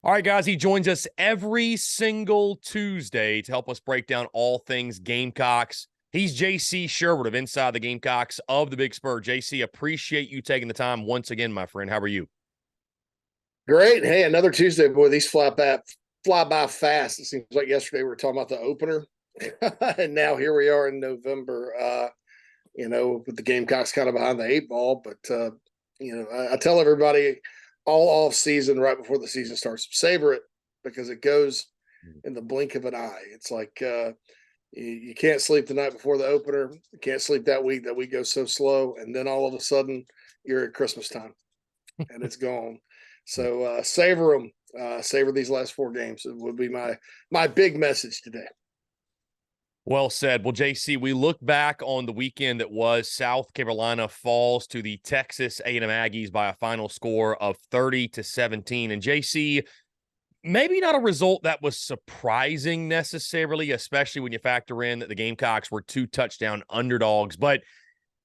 All right, guys, he joins us every single Tuesday to help us break down all things Gamecocks. He's JC Shurburtt of Inside the Gamecocks of the Big Spur. JC, appreciate you taking the time once again, my friend. How are you? Great. Hey, another Tuesday, boy. These fly by fast. It seems like yesterday we were talking about the opener, and now here we are in November. With the Gamecocks kind of behind the eight ball. But I tell everybody all off season, right before the season starts, savor it because it goes in the blink of an eye. It's like you can't sleep the night before the opener. You can't sleep that week. That week goes so slow, and then all of a sudden you're at Christmas time, and it's gone. So savor them. Savor these last four games. It would be my big message today. Well said. Well, JC, we look back on the weekend that was. South Carolina falls to the Texas A&M Aggies by a final score of 30-17. And JC, maybe not a result that was surprising necessarily, especially when you factor in that the Gamecocks were 2-touchdown underdogs. But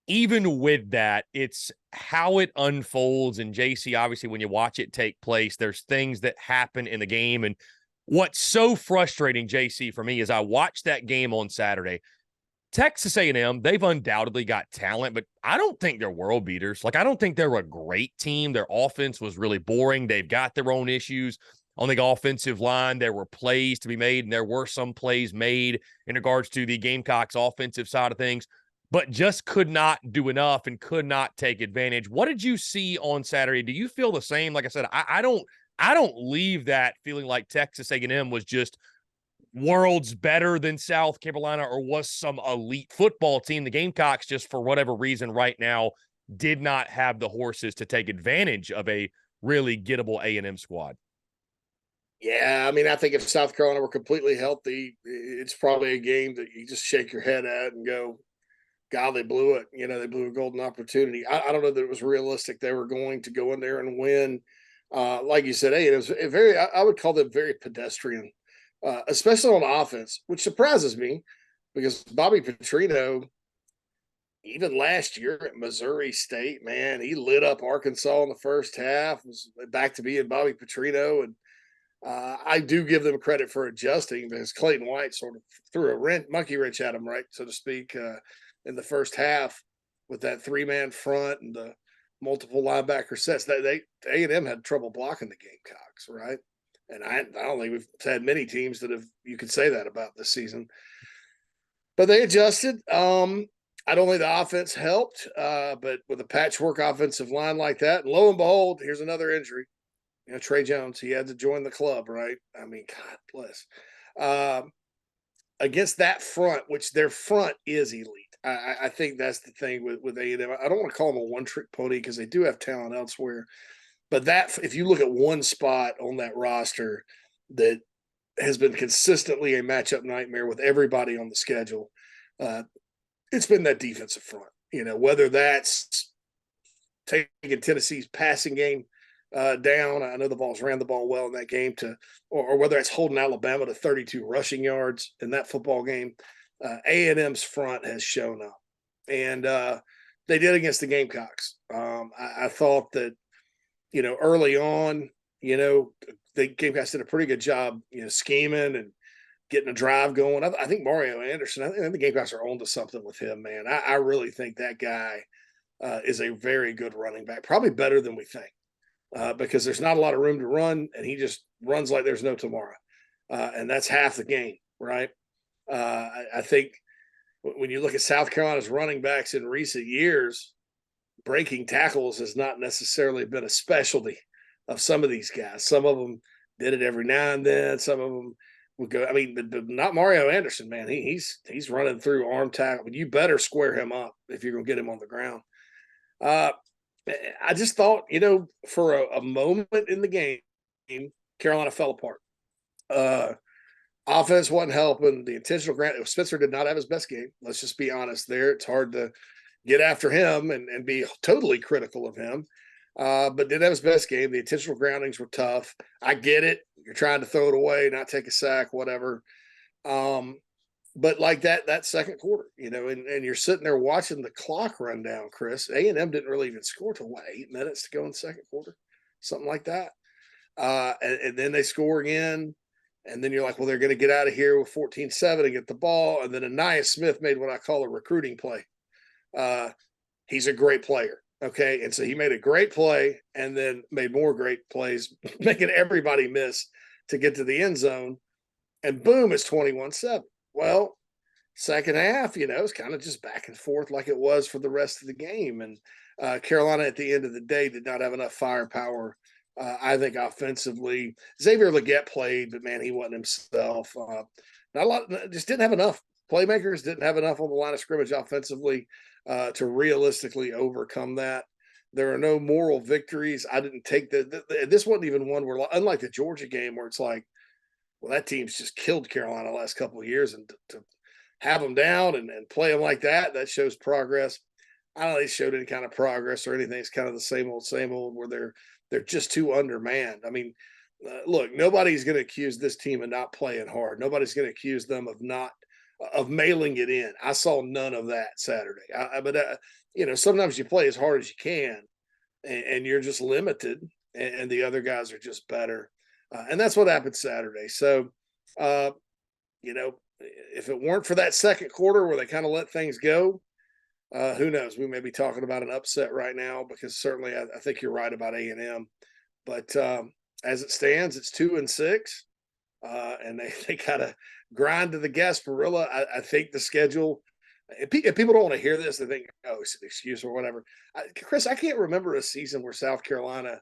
even with that, it's how it unfolds. And JC, obviously, when you watch it take place, there's things that happen in the game. And what's so frustrating, JC, for me is I watched that game on Saturday. Texas A&M, they've undoubtedly got talent, but I don't think they're world beaters. Like, I don't think they're a great team. Their offense was really boring. They've got their own issues on the offensive line. There were plays to be made, and there were some plays made in regards to the Gamecocks offensive side of things, but just could not do enough and could not take advantage. What did you see on Saturday? Do you feel the same? Like I said, I don't leave that feeling like Texas A&M was just worlds better than South Carolina or was some elite football team. The Gamecocks, just for whatever reason right now, did not have the horses to take advantage of a really gettable A&M squad. Yeah, I mean, I think if South Carolina were completely healthy, it's probably a game that you just shake your head at and go, God, they blew it. They blew a golden opportunity. I don't know that it was realistic they were going to go in there and win. Like you said, hey, it was I would call them very pedestrian, especially on offense, which surprises me because Bobby Petrino, even last year at Missouri State, man, he lit up Arkansas in the first half, was back to being Bobby Petrino. And I do give them credit for adjusting because Clayton White sort of threw a monkey wrench at him, right, so to speak, in the first half with that three-man front and the multiple linebacker sets. A&M had trouble blocking the Gamecocks, right? And I don't think we've had many teams that you could say that about this season. But they adjusted. I don't think the offense helped, but with a patchwork offensive line like that, and lo and behold, here's another injury. Trey Jones, he had to join the club, right? I mean, God bless. Against that front, which their front is elite. I think that's the thing with A&M. I don't want to call them a one-trick pony because they do have talent elsewhere. But if you look at one spot on that roster that has been consistently a matchup nightmare with everybody on the schedule, it's been that defensive front. Whether that's taking Tennessee's passing game down. I know the Vols ran the ball well in that game or whether it's holding Alabama to 32 rushing yards in that football game. A&M's front has shown up, and they did against the Gamecocks. I thought that, early on, the Gamecocks did a pretty good job, scheming and getting a drive going. I think Mario Anderson, I think the Gamecocks are on to something with him, man. I really think that guy is a very good running back, probably better than we think. Because there's not a lot of room to run, and he just runs like there's no tomorrow. And that's half the game, right? I think when you look at South Carolina's running backs in recent years, breaking tackles has not necessarily been a specialty of some of these guys. Some of them did it every now and then. Some of them would go. I mean, but not Mario Anderson, man. He's running through arm tackle. You better square him up if you're going to get him on the ground. I just thought, for a moment in the game, Carolina fell apart. Offense wasn't helping. The intentional grant. Spencer did not have his best game. Let's just be honest there. It's hard to get after him and be totally critical of him. But didn't have his best game. The intentional groundings were tough. I get it. You're trying to throw it away, not take a sack, whatever. But like that second quarter, and you're sitting there watching the clock run down, Chris. A&M didn't really even score till 8 minutes to go in the second quarter, something like that. And then they score again. And then you're like, well, they're going to get out of here with 14-7 and get the ball. And then Anaya Smith made what I call a recruiting play. He's a great player. Okay. And so he made a great play and then made more great plays, making everybody miss to get to the end zone. And boom, it's 21-7. Well, second half, it's kind of just back and forth like it was for the rest of the game. And Carolina at the end of the day did not have enough firepower. I think offensively, Xavier Legette played, but man, he wasn't himself. Not a lot, just didn't have enough playmakers, didn't have enough on the line of scrimmage offensively to realistically overcome that. There are no moral victories. I didn't take this wasn't even one where, unlike the Georgia game, where it's like, well, that team's just killed Carolina the last couple of years, and to have them down and play them like that shows progress. I don't know they showed any kind of progress or anything. It's kind of the same old where they're just too undermanned. I mean, look, nobody's going to accuse this team of not playing hard. Nobody's going to accuse them of mailing it in. I saw none of that Saturday. But sometimes you play as hard as you can, and you're just limited, and the other guys are just better. And that's what happened Saturday. So, if it weren't for that second quarter where they kind of let things go, who knows? We may be talking about an upset right now, because certainly I think you're right about A&M. But as it stands, it's 2-6, and they got to grind to the Gasparilla. I think the schedule. If people don't want to hear this, they think, oh, it's an excuse or whatever. Chris, I can't remember a season where South Carolina,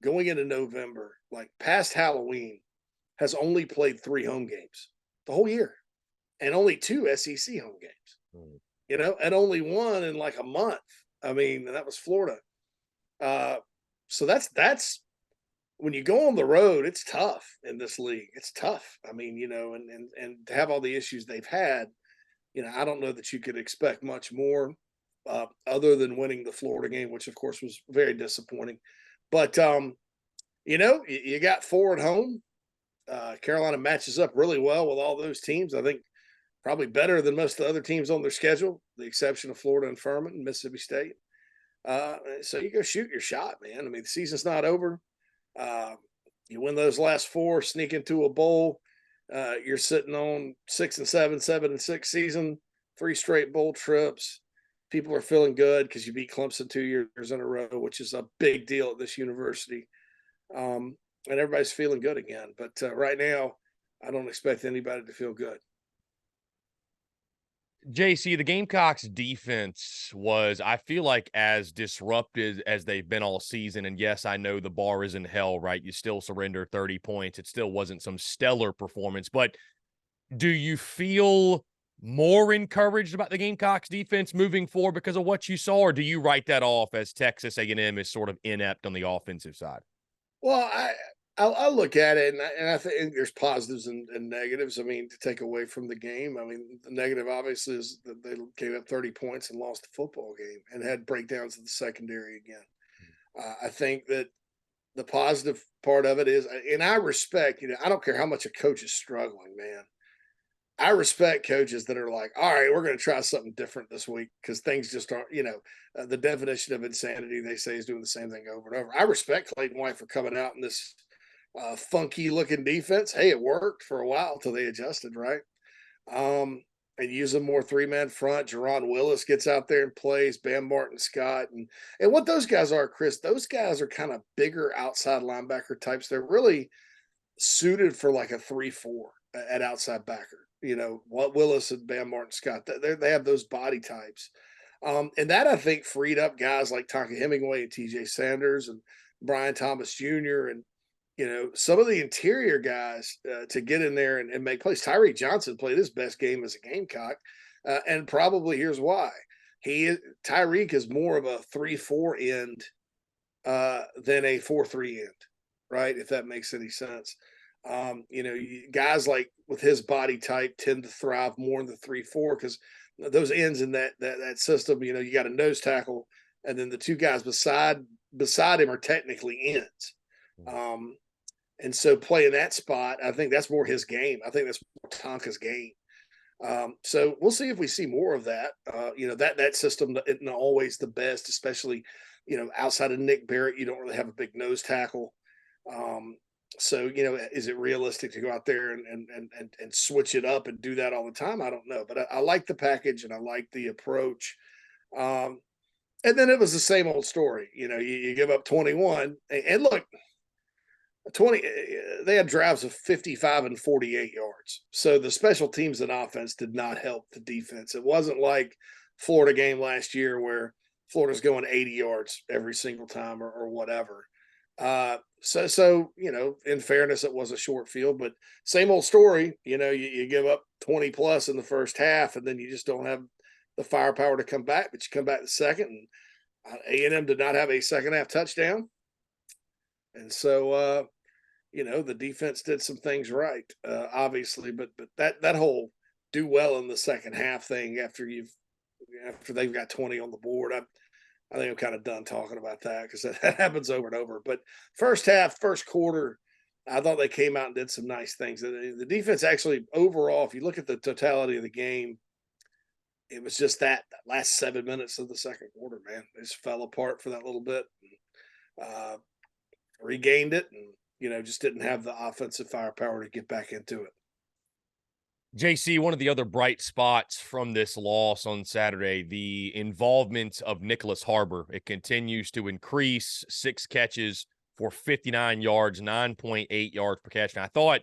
going into November, like past Halloween, has only played 3 home games the whole year, and only 2 SEC home games. And only 1 in like a month. I mean, that was Florida. So that's when you go on the road, it's tough in this league. It's tough. I mean, and to have all the issues they've had, I don't know that you could expect much more other than winning the Florida game, which of course was very disappointing. But you got 4 at home. Carolina matches up really well with all those teams. I think probably better than most of the other teams on their schedule, the exception of Florida and Furman and Mississippi State. So you go shoot your shot, man. I mean, the season's not over. You win those last 4, sneak into a bowl. You're sitting on 6-7, 7-6 season, 3 straight bowl trips. People are feeling good because you beat Clemson 2 years in a row, which is a big deal at this university. And everybody's feeling good again. But right now, I don't expect anybody to feel good. JC, the Gamecocks defense was, I feel like, as disrupted as they've been all season. And yes, I know the bar is in hell, right? You still surrender 30 points. It still wasn't some stellar performance. But do you feel more encouraged about the Gamecocks defense moving forward because of what you saw? Or do you write that off as Texas A&M is sort of inept on the offensive side? Well, I look at it, and I think there's positives and negatives. I mean, to take away from the game, I mean, the negative obviously is that they gave up 30 points and lost the football game and had breakdowns of the secondary again. I think that the positive part of it is, and I respect, I don't care how much a coach is struggling, man. I respect coaches that are like, all right, we're going to try something different this week because things just aren't, the definition of insanity, they say, is doing the same thing over and over. I respect Clayton White for coming out in this funky looking defense. Hey, it worked for a while until they adjusted, right? And use a more 3-man front. Jerron Willis gets out there and plays. Bam Martin Scott. And what those guys are, Chris, those guys are kind of bigger outside linebacker types. They're really suited for like a 3-4 at outside backer. What Willis and Bam Martin Scott, they have those body types. And that, I think, freed up guys like Tonka Hemingway and TJ Sanders and Brian Thomas Jr. and some of the interior guys to get in there and make plays. Tyree Johnson played his best game as a Gamecock, and probably here's why. Tyreek is more of a 3-4 end than a 4-3 end, right? If that makes any sense. Guys like with his body type tend to thrive more in the 3-4 because those ends in that system. You got a nose tackle, and then the 2 guys beside him are technically ends. And so playing that spot, I think that's more his game. I think that's more Tonka's game. So we'll see if we see more of that. That system isn't always the best, especially, outside of Nick Barrett, you don't really have a big nose tackle. So, is it realistic to go out there and switch it up and do that all the time? I don't know, but I like the package and I like the approach. Um, and then it was the same old story. You give up 21, and look, 20. They had drives of 55 and 48 yards. So the special teams and offense did not help the defense. It wasn't like Florida game last year where Florida's going 80 yards every single time or whatever. So in fairness, it was a short field, but same old story. You give up 20 plus in the first half, and then you just don't have the firepower to come back. But you come back the second, and A&M did not have a second half touchdown, and so the defense did some things right, obviously. But that whole do well in the second half thing after they've got 20 on the board, I think I'm kind of done talking about that because that happens over and over. But first half, first quarter, I thought they came out and did some nice things. The defense actually, overall, if you look at the totality of the game, it was just that last 7 minutes of the second quarter, man, it just fell apart for that little bit. Uh, Regained it, and just didn't have the offensive firepower to get back into it. JC, one of the other bright spots from this loss on Saturday, the involvement of Nicholas Harbor. It continues to increase. 6 catches for 59 yards, 9.8 yards per catch. And I thought,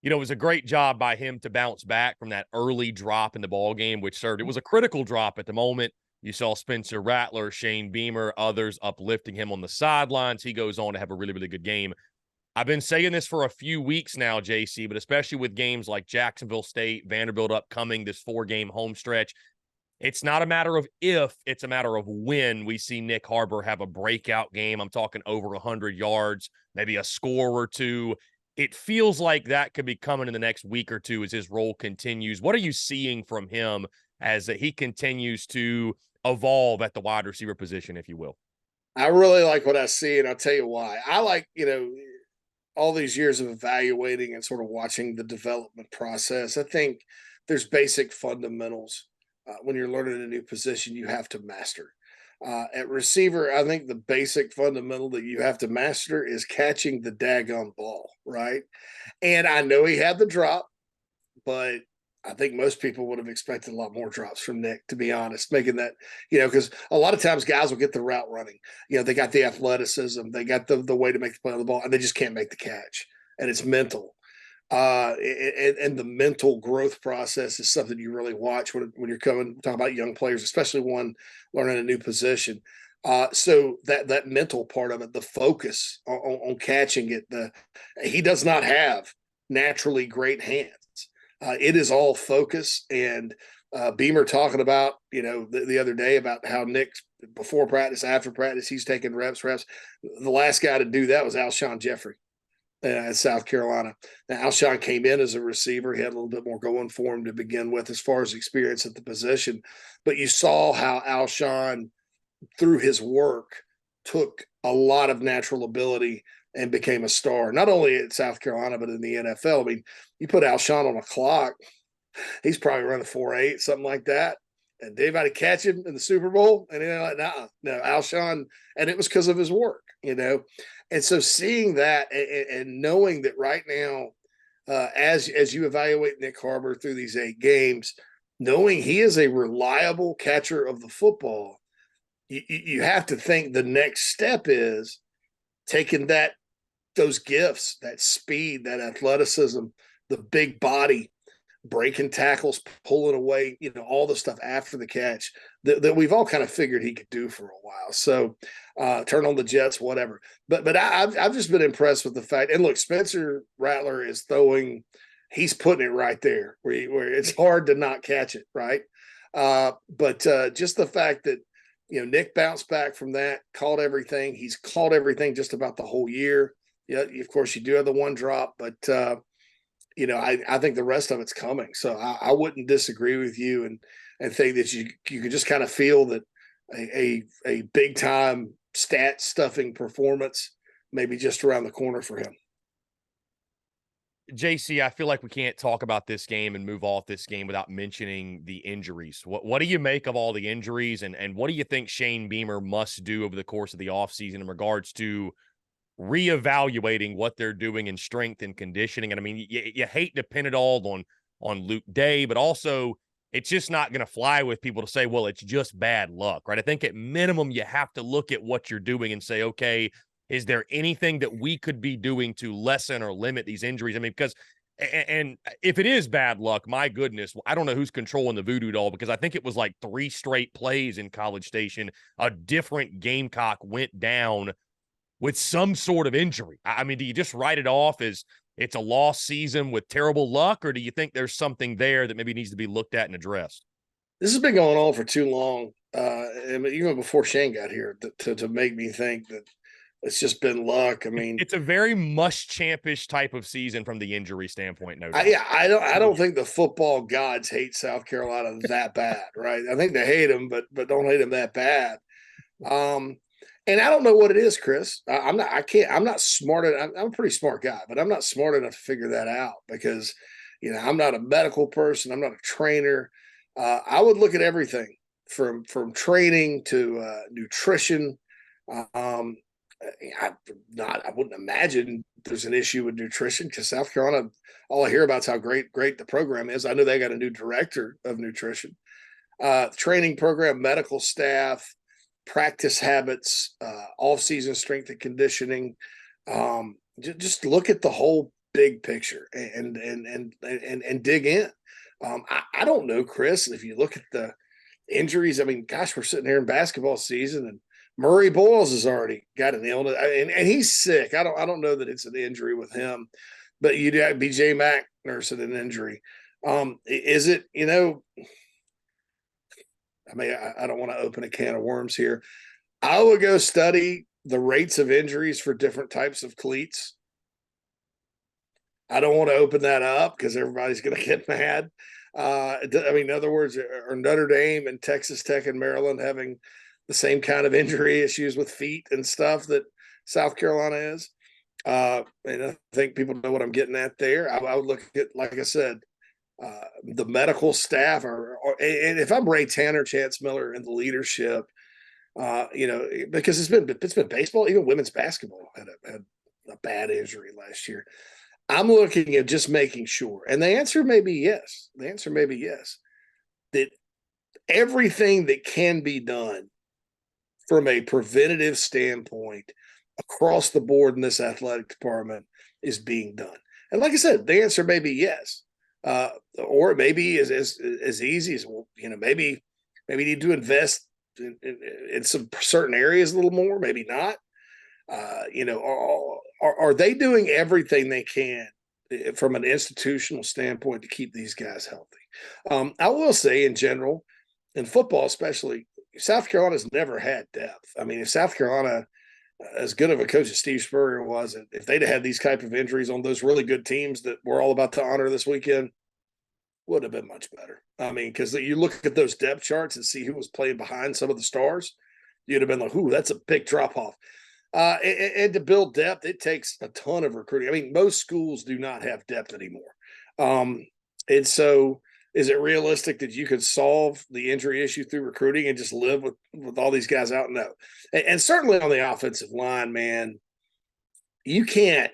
it was a great job by him to bounce back from that early drop in the ball game, which served. It was a critical drop at the moment. You saw Spencer Rattler, Shane Beamer, others uplifting him on the sidelines. He goes on to have a really, really good game. I've been saying this for a few weeks now, JC, but especially with games like Jacksonville State, Vanderbilt upcoming, this 4-game home stretch, it's not a matter of if, it's a matter of when we see Nick Harbor have a breakout game. I'm talking over 100 yards, maybe a score or two. It feels like that could be coming in the next week or two as his role continues. What are you seeing from him as he continues to evolve at the wide receiver position, if you will? I really like what I see, and I'll tell you why. I like, all these years of evaluating and sort of watching the development process. I think there's basic fundamentals when you're learning a new position you have to master. At receiver, I think the basic fundamental that you have to master is catching the daggone ball, right? And I know he had the drop, but I think most people would have expected a lot more drops from Nick, to be honest, making that, because a lot of times guys will get the route running. They got the athleticism, they got the way to make the play on the ball, and they just can't make the catch. And it's mental. And the mental growth process is something you really watch when you're talking about young players, especially one learning a new position. So that mental part of it, the focus on catching it, he does not have naturally great hands. It is all focus. And Beamer talking about, the other day about how Nick, before practice, after practice, he's taking reps. The last guy to do that was Alshon Jeffrey at South Carolina. Now, Alshon came in as a receiver. He had a little bit more going for him to begin with as far as experience at the position. But you saw how Alshon, through his work, took a lot of natural ability and became a star, not only at South Carolina, but in the NFL. I mean, you put Alshon on a clock, he's probably running 4.8, something like that. And anybody catch him in the Super Bowl? And they're like, no, Alshon. And it was because of his work, And so seeing that and knowing that right now, as you evaluate Nick Harbor through these 8 games, knowing he is a reliable catcher of the football, you have to think the next step is taking those gifts, that speed, that athleticism, the big body, breaking tackles, pulling away, all the stuff after the catch that we've all kind of figured he could do for a while. So turn on the jets, whatever. But I've just been impressed with the fact. And look, Spencer Rattler is throwing, he's putting it right there where it's hard to not catch it, right? But just the fact that, Nick bounced back from that, caught everything. He's caught everything just about the whole year. Yeah, of course, you do have the one drop, but I think the rest of it's coming. So I wouldn't disagree with you and think that you could just kind of feel that a big time stat stuffing performance maybe just around the corner for him. JC, I feel like we can't talk about this game and move off this game without mentioning the injuries. What do you make of all the injuries, and what do you think Shane Beamer must do over the course of the offseason in regards to reevaluating what they're doing in strength and conditioning. And I mean, you hate to pin it all on Luke Day, but also it's just not going to fly with people to say, well, it's just bad luck, right? I think at minimum, you have to look at what you're doing and say, okay, is there anything that we could be doing to lessen or limit these injuries? I mean, because and if it is bad luck, my goodness, I don't know who's controlling the voodoo doll, because I think it was like 3 straight plays in College Station. A different Gamecock went down with some sort of injury. I mean, do you just write it off as it's a lost season with terrible luck, or do you think there's something there that maybe needs to be looked at and addressed? This has been going on for too long, and even before Shane got here, to make me think that it's just been luck. I mean, It's a very Muschampish type of season from the injury standpoint, no doubt. yeah, I don't think the football gods hate South Carolina that bad, right? I think they hate them, but don't hate them that bad. And I don't know what it is, Chris. I'm not. I can't. I'm not smart. I'm a pretty smart guy, but I'm not smart enough to figure that out because, I'm not a medical person. I'm not a trainer. I would look at everything from training to nutrition. Um, I wouldn't imagine there's an issue with nutrition because South Carolina, all I hear about is how great the program is. I know they got a new director of nutrition, training program, medical staff, practice habits, off-season strength and conditioning. Just look at the whole big picture and dig in. I don't know, Chris. If you look at the injuries, I mean, gosh, we're sitting here in basketball season, and Murray Boyles has already got an illness, and he's sick. I don't know that it's an injury with him, but you got BJ Mack nursing an injury. Is it? I mean, I don't want to open a can of worms here. I would go study the rates of injuries for different types of cleats. I don't want to open that up because everybody's going to get mad. I mean, in other words, are Notre Dame and Texas Tech and Maryland having the same kind of injury issues with feet and stuff that South Carolina is? And I think people know what I'm getting at there. I would look at, like I said, the medical staff, and if I'm Ray Tanner, Chance Miller, and the leadership, because it's been baseball, even women's basketball had a bad injury last year. I'm looking at just making sure, and the answer may be yes. The answer may be yes, that everything that can be done from a preventative standpoint across the board in this athletic department is being done. And like I said, the answer may be yes. Or it may be as easy as, well, maybe you need to invest in some certain areas a little more, maybe not. Are they doing everything they can from an institutional standpoint to keep these guys healthy? I will say in general, in football especially, South Carolina's never had depth. I mean, if South Carolina, as good of a coach as Steve Spurrier was, if they'd have had these type of injuries on those really good teams that we're all about to honor this weekend, would have been much better. I mean, because you look at those depth charts and see who was playing behind some of the stars, you'd have been like, "Ooh, that's a big drop off." And to build depth, it takes a ton of recruiting. I mean, most schools do not have depth anymore. And so, is it realistic that you could solve the injury issue through recruiting and just live with all these guys out? No. And certainly on the offensive line, man, you can't.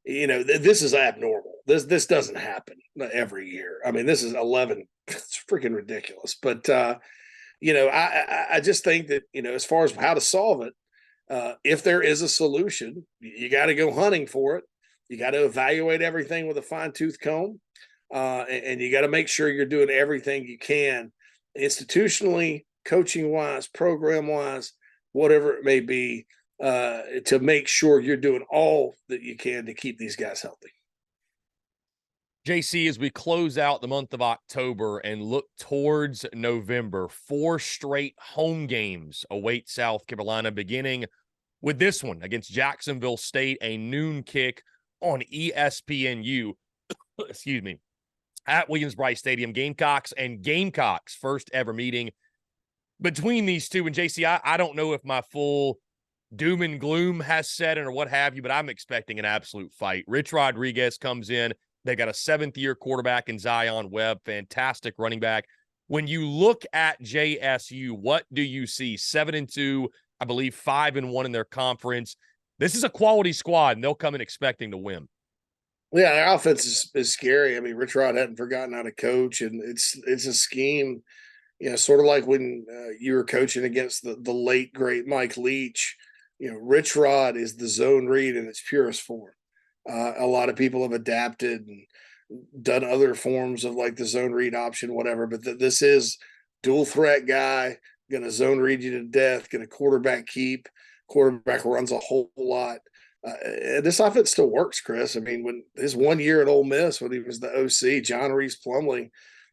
This is abnormal. This doesn't happen every year. I mean, this is 11. It's freaking ridiculous. But I just think that as far as how to solve it, if there is a solution, you got to go hunting for it. You got to evaluate everything with a fine-tooth comb, and you got to make sure you're doing everything you can, institutionally, coaching-wise, program-wise, whatever it may be, to make sure you're doing all that you can to keep these guys healthy. JC, as we close out the month of October and look towards November, 4 straight home games await South Carolina, beginning with this one against Jacksonville State, a noon kick on ESPNU, excuse me, at Williams-Brice Stadium. Gamecocks and Gamecocks' first ever meeting between these two. And JC, I don't know if my full doom and gloom has set in or what have you, but I'm expecting an absolute fight. Rich Rodriguez comes in. They got a 7th-year quarterback in Zion Webb, fantastic running back. When you look at JSU, what do you see? 7-2, I believe 5-1 in their conference. This is a quality squad, and they'll come in expecting to win. Yeah, their offense is scary. I mean, Rich Rod hadn't forgotten how to coach, and it's a scheme. Sort of like when you were coaching against the late great Mike Leach. Rich Rod is the zone read in its purest form. A lot of people have adapted and done other forms of like the zone read option, whatever. But this is dual threat guy, going to zone read you to death, going to quarterback keep. Quarterback runs a whole lot. And this offense still works, Chris. I mean, when his 1 year at Ole Miss, when he was the OC, John Reese Plumlee,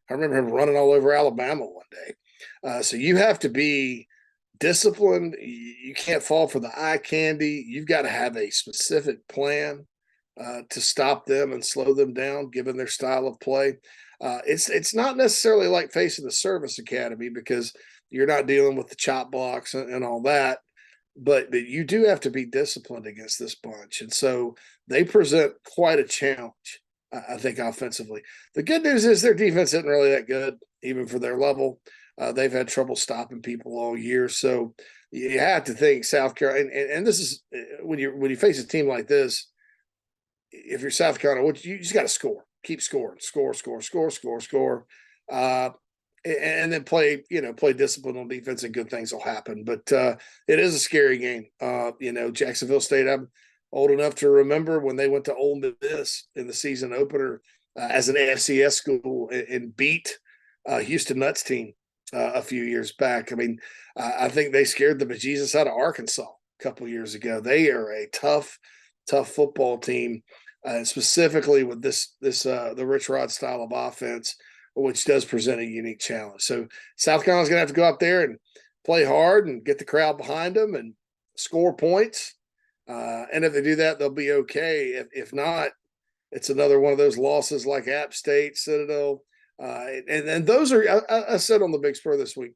I remember him running all over Alabama one day. So you have to be disciplined. You can't fall for the eye candy. You've got to have a specific plan to stop them and slow them down, given their style of play. It's not necessarily like facing the service academy because you're not dealing with the chop blocks and all that. But you do have to be disciplined against this bunch. And so they present quite a challenge, I think, offensively. The good news is their defense isn't really that good, even for their level. They've had trouble stopping people all year. So you have to think South Carolina, and this is when you face a team like this, if you're South Carolina, you just got to score, keep scoring, score. And then play discipline on defense, and good things will happen. But it is a scary game. Jacksonville State, I'm old enough to remember when they went to Ole Miss in the season opener as an FCS school and beat Houston Nuts team a few years back. I mean, I think they scared the bejesus out of Arkansas a couple years ago. They are a tough football team, specifically with the Rich Rod style of offense, which does present a unique challenge. So South Carolina's going to have to go out there and play hard and get the crowd behind them and score points. And if they do that, they'll be okay. If not, it's another one of those losses like App State, Citadel. And those are, I said on the Big Spur this week,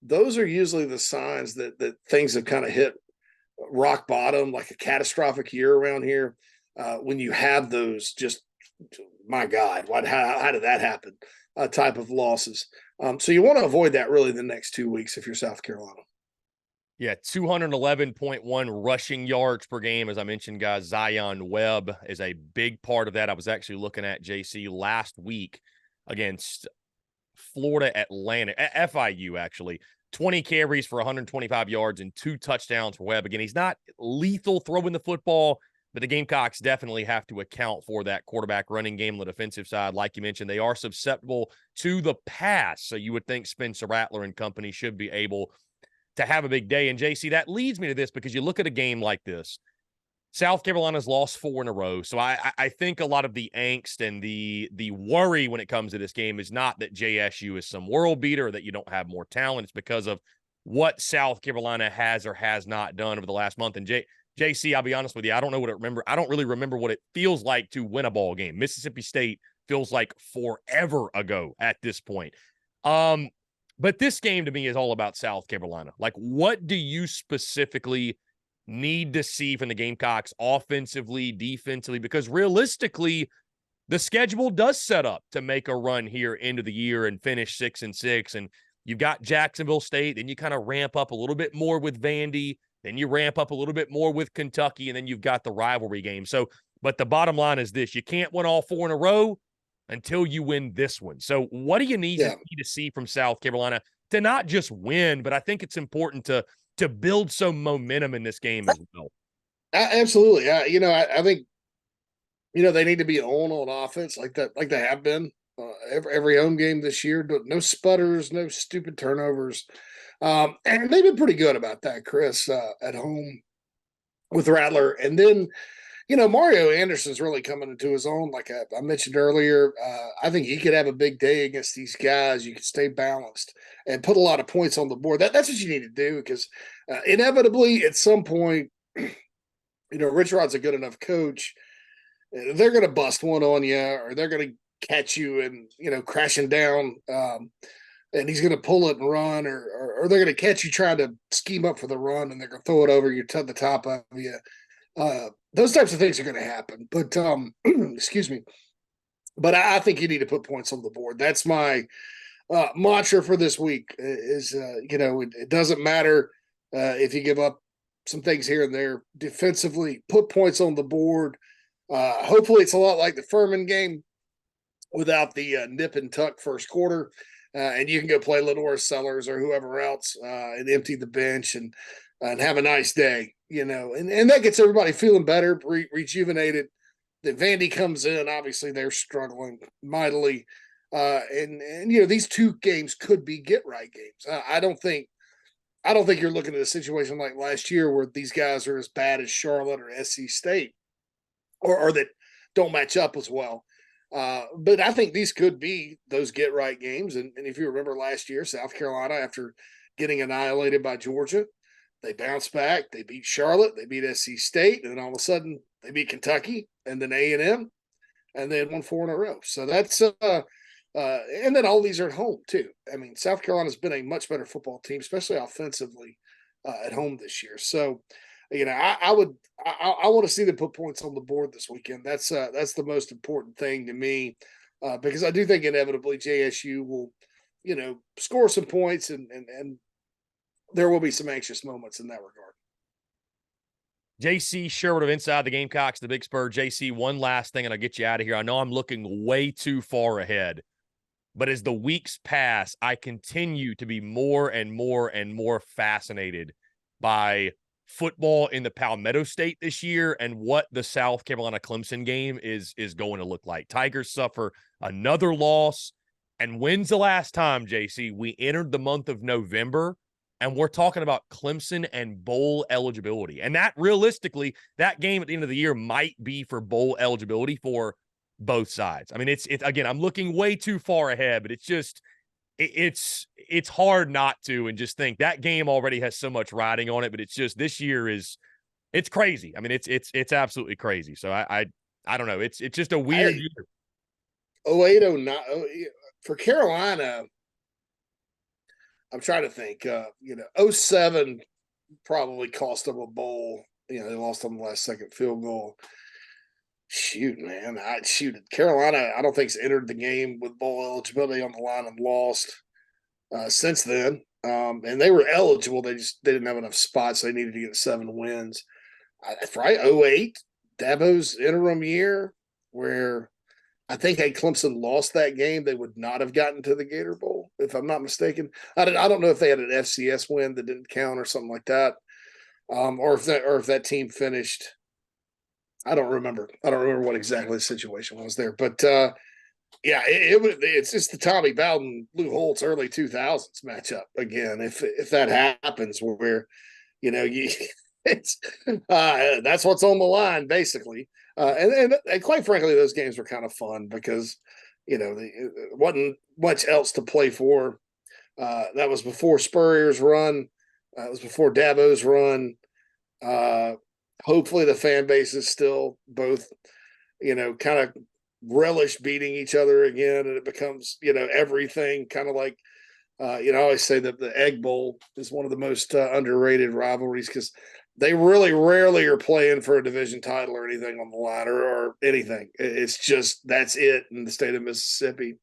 those are usually the signs that things have kind of hit rock bottom, like a catastrophic year around here. When you have those just, my God, how did that happen? Type of losses. So you want to avoid that really the next 2 weeks if you're South Carolina. Yeah, 211.1 rushing yards per game. As I mentioned, guys, Zion Webb is a big part of that. I was actually looking at JC last week against Florida Atlantic, FIU actually. 20 carries for 125 yards and 2 touchdowns for Webb. Again, he's not lethal throwing the football, but the Gamecocks definitely have to account for that quarterback running game on the defensive side. Like you mentioned, they are susceptible to the pass. So you would think Spencer Rattler and company should be able to have a big day. And JC, that leads me to this because you look at a game like this. South Carolina's lost 4 in a row. So I think a lot of the angst and the worry when it comes to this game is not that JSU is some world beater or that you don't have more talent. It's because of what South Carolina has or has not done over the last month. And JC, I'll be honest with you, I don't really remember what it feels like to win a ball game. Mississippi State feels like forever ago at this point. But this game to me is all about South Carolina. Like, what do you specifically need to see from the Gamecocks offensively, defensively? Because realistically, the schedule does set up to make a run here into the year and finish 6-6. And you've got Jacksonville State, then you kind of ramp up a little bit more with Vandy. Then you ramp up a little bit more with Kentucky, and then you've got the rivalry game. So, but the bottom line is this: you can't win all 4 in a row until you win this one. So what do you need to see from South Carolina to not just win, but I think it's important to build some momentum in this game as well? Absolutely. I think, they need to be on offense like that, like they have been every home game this year. No sputters, no stupid turnovers. And they've been pretty good about that, Chris, at home with Rattler. And then, Mario Anderson's really coming into his own. Like I mentioned earlier, I think he could have a big day against these guys. You can stay balanced and put a lot of points on the board. That's what you need to do because inevitably at some point, Rich Rod's a good enough coach. They're going to bust one on you or they're going to catch you and, crashing down. And he's going to pull it and run, or they're going to catch you trying to scheme up for the run, and they're going to throw it over you to the top of you. Those types of things are going to happen. But excuse me. But I think you need to put points on the board. That's my mantra for this week. Is it doesn't matter if you give up some things here and there defensively, put points on the board. Hopefully, it's a lot like the Furman game without the nip and tuck first quarter. And you can go play Lenore Sellers or whoever else and empty the bench and have a nice day, and that gets everybody feeling better, rejuvenated. That Vandy comes in, obviously they're struggling mightily. And these two games could be get right games. I don't think you're looking at a situation like last year where these guys are as bad as Charlotte or SC State or that don't match up as well. But I think these could be those get right games. And if you remember last year, South Carolina, after getting annihilated by Georgia, they bounced back. They beat Charlotte. They beat SC State. And then all of a sudden they beat Kentucky and then A&M. And they had won 4 in a row. So that's and then all these are at home too. I mean, South Carolina's been a much better football team, especially offensively at home this year. So, I want to see them put points on the board this weekend. That's the most important thing to me because I do think inevitably JSU will, score some points and there will be some anxious moments in that regard. JC Shurburtt of Inside the Gamecocks, the Big Spur. JC, one last thing, and I'll get you out of here. I know I'm looking way too far ahead, but as the weeks pass, I continue to be more and more and more fascinated by football in the Palmetto State this year and what the South Carolina Clemson game is going to look like. Tigers suffer another loss. And when's the last time, JC, we entered the month of November and we're talking about Clemson and bowl eligibility? And that realistically, that game at the end of the year might be for bowl eligibility for both sides. I mean, it's again, I'm looking way too far ahead, but it's just it's hard not to and just think that game already has so much riding on it, but it's just this year it's crazy. I mean, it's absolutely crazy. So I don't know. It's just a weird year. 08, 09 for Carolina. I'm trying to think. 07 probably cost them a bowl. They lost on the last second field goal. Shoot, man. Carolina, I don't think's entered the game with bowl eligibility on the line and lost since then. And they were eligible. They didn't have enough spots. They needed to get 7 wins. Right? 08, Dabo's interim year, where I think had Clemson lost that game, they would not have gotten to the Gator Bowl, if I'm not mistaken. I don't know if they had an FCS win that didn't count or something like that, or if that team finished. I don't remember what exactly the situation was there, but yeah, it's just the Tommy Bowden, Lou Holtz early 2000s matchup again. If that happens, where it's that's what's on the line basically, and quite frankly, those games were kind of fun because there wasn't much else to play for. That was before Spurrier's run. It was before Dabo's run. Hopefully the fan base is still both, kind of relish beating each other again. And it becomes, everything kind of like, I always say that the Egg Bowl is one of the most underrated rivalries because they really rarely are playing for a division title or anything on the line or anything. It's just, that's it in the state of Mississippi.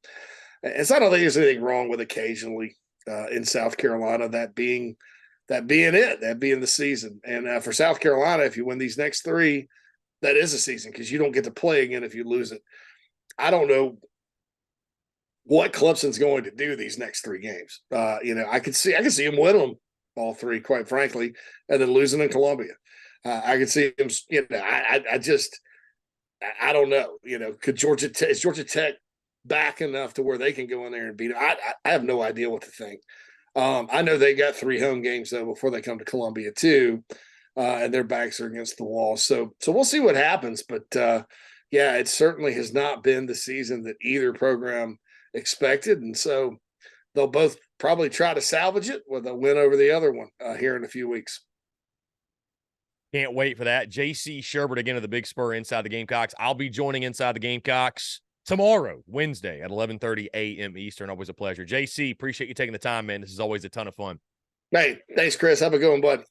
And so I don't think there's anything wrong with occasionally in South Carolina, that being the season. And for South Carolina, if you win these next 3, that is a season because you don't get to play again if you lose it. I don't know what Clemson's going to do these next 3 games. I could see them win them all 3, quite frankly, and then losing in Columbia. I could see them. I don't know. Could is Georgia Tech back enough to where they can go in there and beat them? I have no idea what to think. I know they got 3 home games though before they come to Columbia too, and their backs are against the wall. So we'll see what happens. But yeah, it certainly has not been the season that either program expected, and so they'll both probably try to salvage it with a win over the other one here in a few weeks. Can't wait for that. JC Shurburtt again of the Big Spur Inside the Gamecocks. I'll be joining Inside the Gamecocks tomorrow, Wednesday at 11:30 a.m. Eastern. Always a pleasure. JC, appreciate you taking the time, man. This is always a ton of fun. Hey, thanks, Chris. Have a good one, bud.